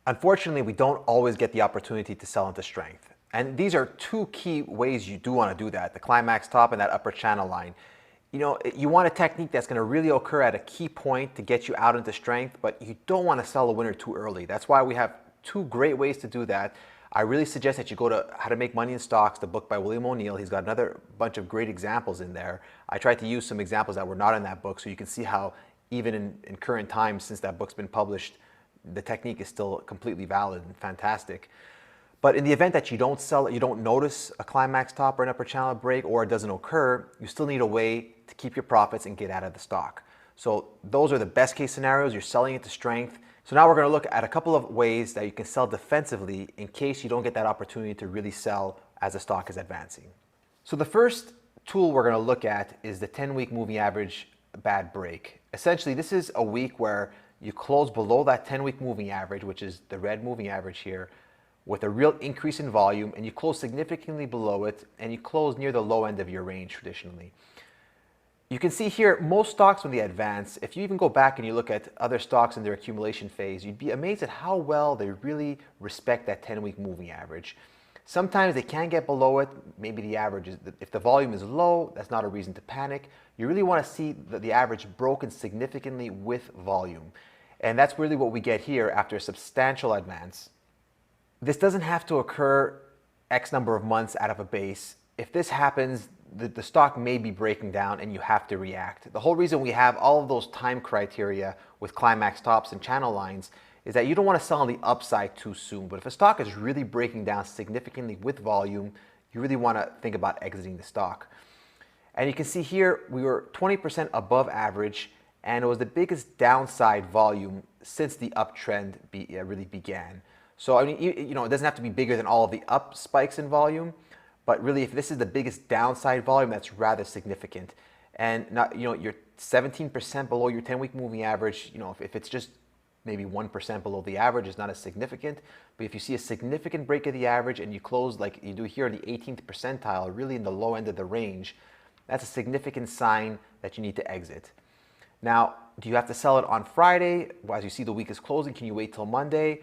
Unfortunately, we don't always get the opportunity to sell into strength. And these are two key ways you do want to do that, the climax top and that upper channel line. You want a technique that's going to really occur at a key point to get you out into strength, but you don't want to sell a winner too early. That's why we have two great ways to do that. I really suggest that you go to How to Make Money in Stocks, the book by William O'Neill. He's got another bunch of great examples in there. I tried to use some examples that were not in that book so you can see how even in current times, since that book's been published, the technique is still completely valid and fantastic. But in the event that you don't sell it, you don't notice a climax top or an upper channel break, or it doesn't occur, you still need a way to keep your profits and get out of the stock. So those are the best case scenarios. You're selling it to strength. So now we're going to look at a couple of ways that you can sell defensively in case you don't get that opportunity to really sell as the stock is advancing. So the first tool we're going to look at is the 10-week moving average bad break. Essentially, this is a week where you close below that 10-week moving average, which is the red moving average here, with a real increase in volume, and you close significantly below it, and you close near the low end of your range traditionally. You can see here, most stocks when they advance, if you even go back and you look at other stocks in their accumulation phase, you'd be amazed at how well they really respect that 10-week moving average. Sometimes they can get below it. Maybe the average is, if the volume is low, that's not a reason to panic. You really want to see the average broken significantly with volume. And that's really what we get here after a substantial advance. This doesn't have to occur X number of months out of a base. If this happens, the stock may be breaking down and you have to react. The whole reason we have all of those time criteria with climax tops and channel lines is that you don't want to sell on the upside too soon. But if a stock is really breaking down significantly with volume, you really want to think about exiting the stock. And you can see here, we were 20% above average, and it was the biggest downside volume since the uptrend really began. So I mean, it doesn't have to be bigger than all of the up spikes in volume, but really if this is the biggest downside volume, that's rather significant. And not, you're 17% below your 10-week moving average. If it's just maybe 1% below the average, is not as significant. But if you see a significant break of the average and you close like you do here in the 18th percentile, really in the low end of the range, that's a significant sign that you need to exit. Now, do you have to sell it on Friday? As you see the week is closing, can you wait till Monday?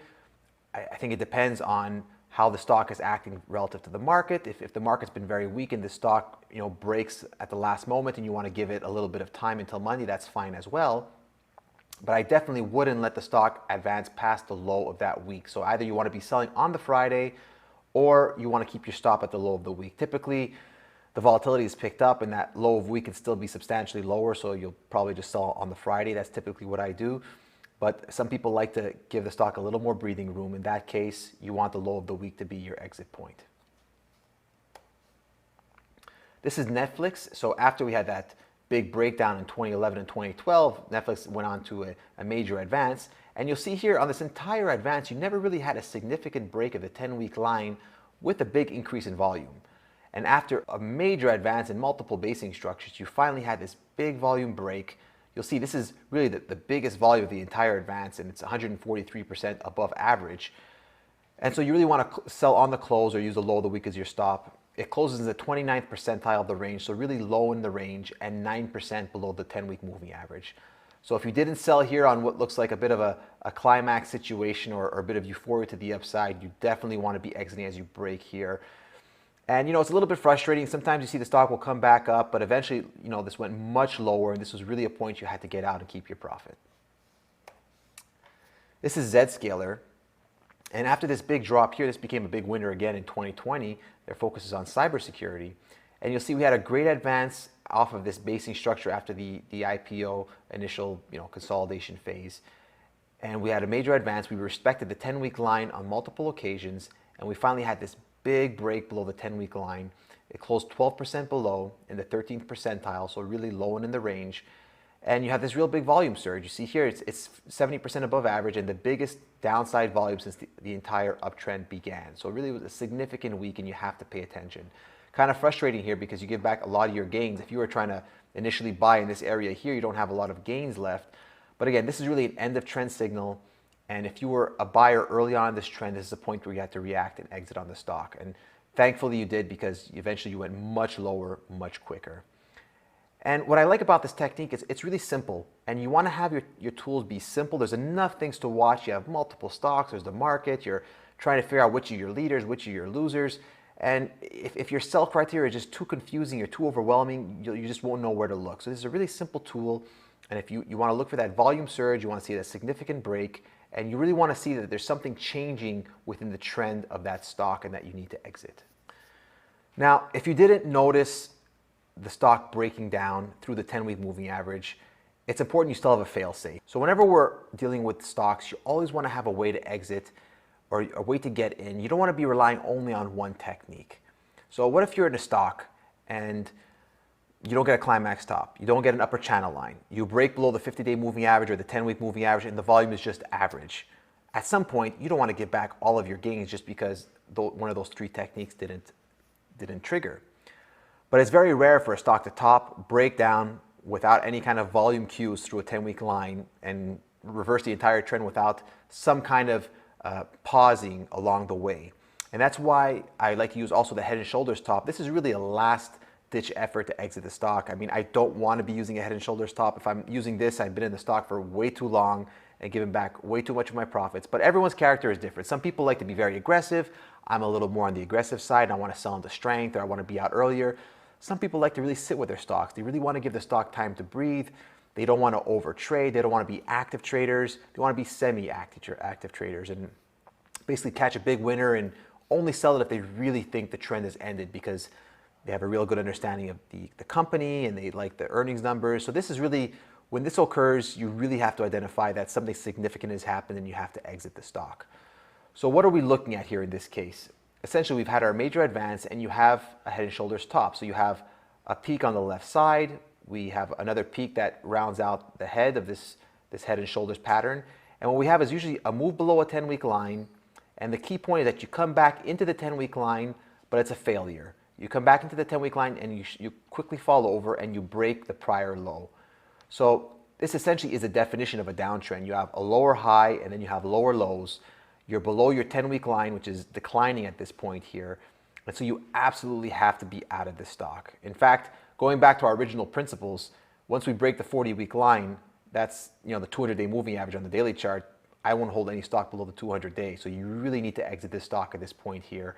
I think it depends on how the stock is acting relative to the market. If the market's been very weak and the stock breaks at the last moment and you want to give it a little bit of time until Monday, that's fine as well. But I definitely wouldn't let the stock advance past the low of that week. So either you want to be selling on the Friday or you want to keep your stop at the low of the week. Typically, the volatility is picked up and that low of week can still be substantially lower, so you'll probably just sell on the Friday. That's typically what I do. But some people like to give the stock a little more breathing room. In that case, you want the low of the week to be your exit point. This is Netflix. So after we had that big breakdown in 2011 and 2012, Netflix went on to a major advance. And you'll see here on this entire advance, you never really had a significant break of the 10-week line with a big increase in volume. And after a major advance in multiple basing structures, you finally had this big volume break. You'll see this is really the biggest volume of the entire advance, and it's 143% above average. And so you really want to sell on the close or use the low of the week as your stop. It closes in the 29th percentile of the range, so really low in the range and 9% below the 10-week moving average. So if you didn't sell here on what looks like a bit of a climax situation or a bit of euphoria to the upside, you definitely want to be exiting as you break here. And it's a little bit frustrating. Sometimes you see the stock will come back up, but eventually, this went much lower, and this was really a point you had to get out and keep your profit. This is Zscaler. And after this big drop here, this became a big winner again in 2020. Their focus is on cybersecurity. And you'll see we had a great advance off of this basing structure after the IPO initial consolidation phase. And we had a major advance. We respected the 10-week line on multiple occasions, and we finally had this big break below the 10-week line. It closed 12% below in the 13th percentile, so really low and in the range. And you have this real big volume surge. You see here, it's 70% above average and the biggest downside volume since the entire uptrend began. So really it was a significant week and you have to pay attention. Kind of frustrating here because you give back a lot of your gains. If you were trying to initially buy in this area here, you don't have a lot of gains left. But again, this is really an end of trend signal. And if you were a buyer early on in this trend, this is a point where you had to react and exit on the stock. And thankfully you did, because eventually you went much lower, much quicker. And what I like about this technique is it's really simple, and you want to have your tools be simple. There's enough things to watch. You have multiple stocks, there's the market, you're trying to figure out which are your leaders, which are your losers. And if your sell criteria is just too confusing or too overwhelming, you just won't know where to look. So this is a really simple tool. And if you want to look for that volume surge, you want to see a significant break, and you really want to see that there's something changing within the trend of that stock and that you need to exit. Now, if you didn't notice the stock breaking down through the 10-week moving average, it's important you still have a fail-safe. So whenever we're dealing with stocks, you always want to have a way to exit or a way to get in. You don't want to be relying only on one technique. So what if you're in a stock and you don't get a climax top, you don't get an upper channel line, you break below the 50-day moving average or the 10-week moving average, and the volume is just average? At some point, you don't want to give back all of your gains just because one of those three techniques didn't trigger. But it's very rare for a stock to top, break down without any kind of volume cues through a 10-week line and reverse the entire trend without some kind of pausing along the way. And that's why I like to use also the Head and Shoulders top. This is really a last-ditch effort to exit the stock. I mean, I don't want to be using a Head and Shoulders top. If I'm using this, I've been in the stock for way too long and given back way too much of my profits. But everyone's character is different. Some people like to be very aggressive. I'm a little more on the aggressive side. I want to sell into strength, or I want to be out earlier. Some people like to really sit with their stocks. They really want to give the stock time to breathe. They don't want to overtrade. They don't want to be active traders. They want to be semi-active traders and basically catch a big winner and only sell it if they really think the trend has ended because they have a real good understanding of the company and they like the earnings numbers. So this is really, when this occurs, you really have to identify that something significant has happened and you have to exit the stock. So what are we looking at here in this case? Essentially, we've had our major advance and you have a Head and Shoulders top. So you have a peak on the left side. We have another peak that rounds out the head of this Head and Shoulders pattern. And what we have is usually a move below a 10-week line. And the key point is that you come back into the 10-week line, but it's a failure. You come back into the 10-week line and you quickly fall over and you break the prior low. So this essentially is a definition of a downtrend. You have a lower high and then you have lower lows. You're below your 10-week line, which is declining at this point here. And so you absolutely have to be out of this stock. In fact, going back to our original principles, once we break the 40-week line, that's the 200-day moving average on the daily chart, I won't hold any stock below the 200-day. So you really need to exit this stock at this point here.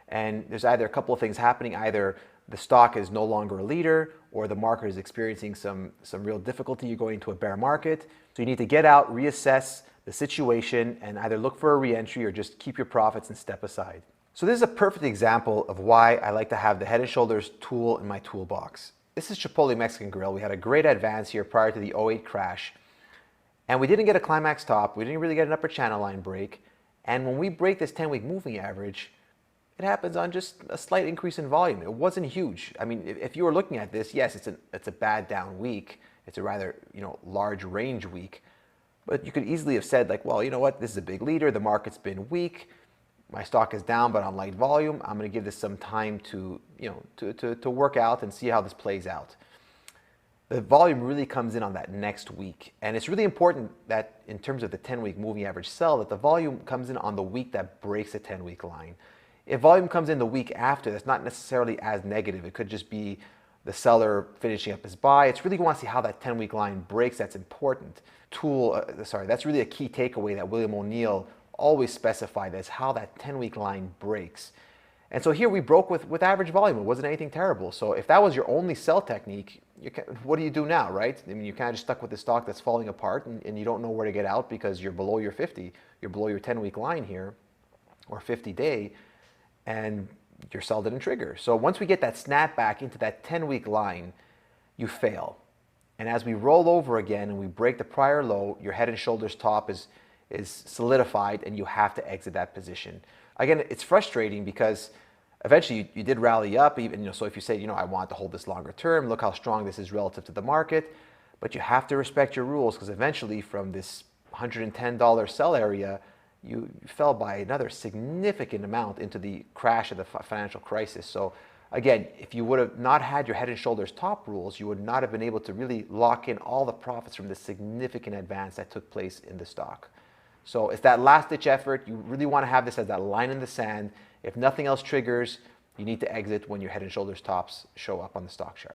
And there's either a couple of things happening. Either the stock is no longer a leader or the market is experiencing some real difficulty. You're going into a bear market. So you need to get out, reassess the situation, and either look for a re-entry or just keep your profits and step aside. So this is a perfect example of why I like to have the Head and Shoulders tool in my toolbox. This is Chipotle Mexican Grill. We had a great advance here prior to the '08 crash. And we didn't get a climax top. We didn't really get an upper channel line break. And when we break this 10-week moving average, it happens on just a slight increase in volume. It wasn't huge. I mean, if you were looking at this, yes, it's a bad down week. It's a rather large range week. But you could easily have said, like, well, you know what? This is a big leader. The market's been weak. My stock is down, but on light volume. I'm going to give this some time to work out and see how this plays out. The volume really comes in on that next week. And it's really important that in terms of the 10-week moving average sell, that the volume comes in on the week that breaks the 10-week line. If volume comes in the week after, that's not necessarily as negative. It could just be the seller finishing up his buy. It's really, you want to see how that 10-week line breaks. That's important. That's really a key takeaway that William O'Neill always specified, as how that 10-week line breaks. And so here we broke with average volume. It wasn't anything terrible. So if that was your only sell technique, what do you do now, right? I mean, you're kind of just stuck with the stock that's falling apart and you don't know where to get out because you're below your 50. You're below your 10-week line here, or 50-day, and your sell didn't trigger. So once we get that snap back into that 10-week line, you fail. And as we roll over again and we break the prior low, your Head and Shoulders top is solidified and you have to exit that position. Again, it's frustrating because eventually you did rally up, even, so if you say, I want to hold this longer term, look how strong this is relative to the market, but you have to respect your rules because eventually from this $110 sell area, you fell by another significant amount into the crash of the financial crisis. So again, if you would have not had your Head and Shoulders top rules, you would not have been able to really lock in all the profits from the significant advance that took place in the stock. So it's that last-ditch effort. You really want to have this as that line in the sand. If nothing else triggers, you need to exit when your Head and Shoulders tops show up on the stock chart.